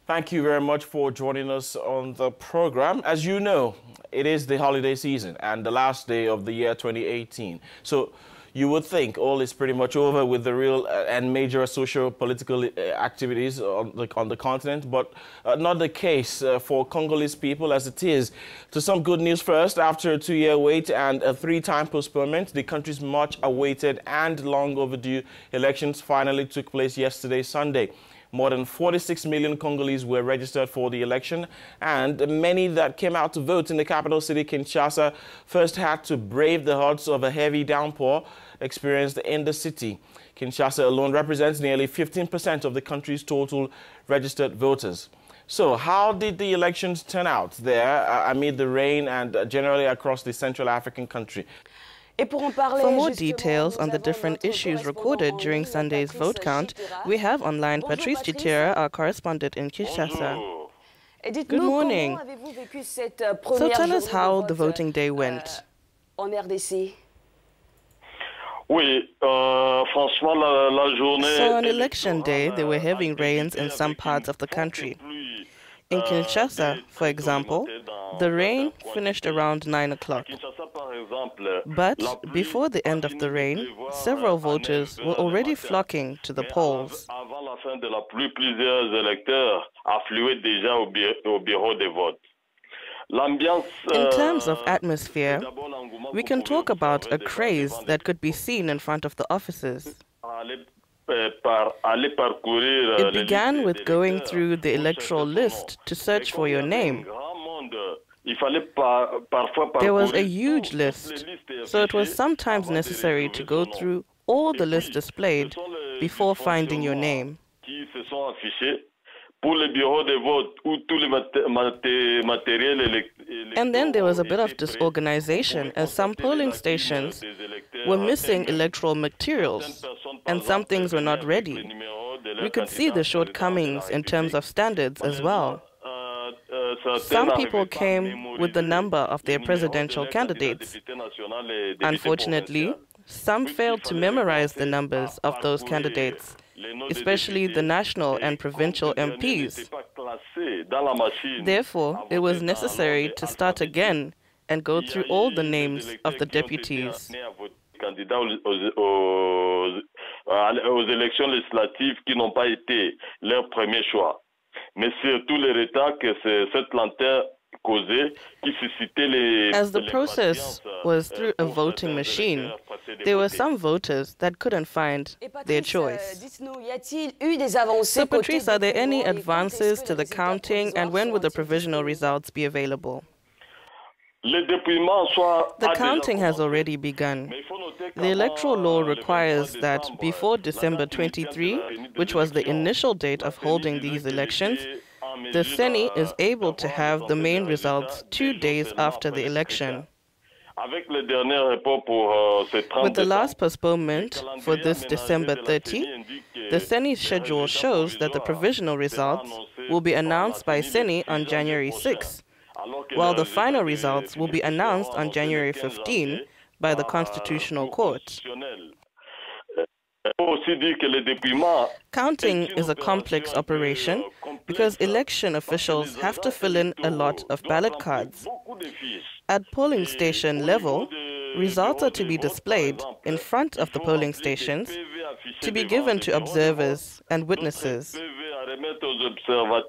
Thank you very much for joining us on the program. As you know, it is the holiday season and the last day of the year 2018. So you would think all is pretty much over with the real and major socio-political activities on the continent, but not the case for Congolese people as it is. To some good news first, after a 2-year wait and a 3-time postponement, the country's much awaited and long overdue elections finally took place yesterday, Sunday. More than 46 million Congolese were registered for the election, and many that came out to vote in the capital city, Kinshasa, first had to brave the odds of a heavy downpour experienced in the city. Kinshasa alone represents nearly 15% of the country's total registered voters. So how did the elections turn out there amid the rain and generally across the Central African country? For more details on the different issues recorded during Sunday's vote count, we have online Patrice Chitera, our correspondent in Kinshasa. Good morning. So tell us how the voting day went. So on election day, there were heavy rains in some parts of the country. In Kinshasa, for example, the rain finished around 9 o'clock. But before the end of the rain, several voters were already flocking to the polls. In terms of atmosphere, we can talk about a craze that could be seen in front of the offices. It began with going through the electoral list to search for your name. There was a huge list, so it was sometimes necessary to go through all the lists displayed before finding your name. And then there was a bit of disorganization, as some polling stations were missing electoral materials and some things were not ready. We could see the shortcomings in terms of standards as well. Some people came with the number of their presidential candidates. Unfortunately, some failed to memorize the numbers of those candidates, especially the national and provincial MPs. Therefore, it was necessary to start again and go through all the names of the deputies. As the process was through a voting machine, there were some voters that couldn't find their choice. So, Patrice, are there any advances to the counting, and when will the provisional results be available? The counting has already begun. The electoral law requires that before December 23, which was the initial date of holding these elections, the CENI is able to have the main results 2 days after the election. With the last postponement for this December 30, the CENI schedule shows that the provisional results will be announced by CENI on January 6, while the final results will be announced on January 15 by the Constitutional Court. Counting is a complex operation because election officials have to fill in a lot of ballot cards. At polling station level, results are to be displayed in front of the polling stations to be given to observers and witnesses.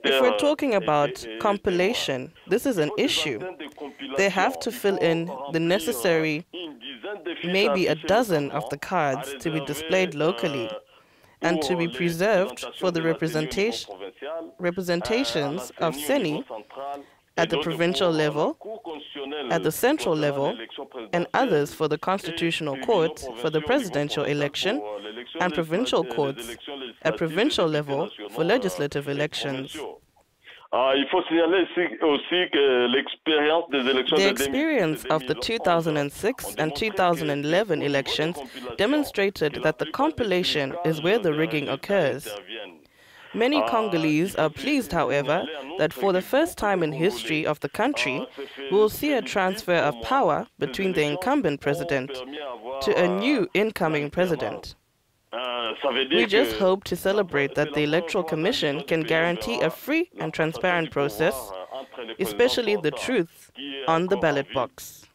If we're talking about compilation, this is an issue. They have to fill in the necessary maybe a dozen of the cards to be displayed locally and to be preserved for the representations of CENI at the provincial level, at the central level, and others for the Constitutional Court for the presidential election, and provincial courts at provincial level for legislative elections. The experience of the 2006 and 2011 elections demonstrated that the compilation is where the rigging occurs. Many Congolese are pleased, however, that for the first time in history of the country, we will see a transfer of power between the incumbent president to a new incoming president. We just hope to celebrate that the Electoral Commission can guarantee a free and transparent process, especially the truth on the ballot box.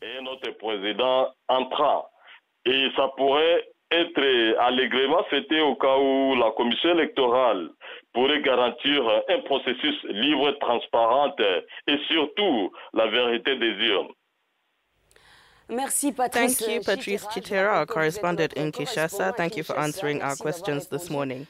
Et ça pourrait être allègrement fêté au cas où la commission électorale pourrait garantir un processus libre, transparent et surtout la vérité des urnes. Merci, Patrice. Thank you, Patrice Chitera, our correspondent in Kinshasa. Thank you for answering our questions this morning.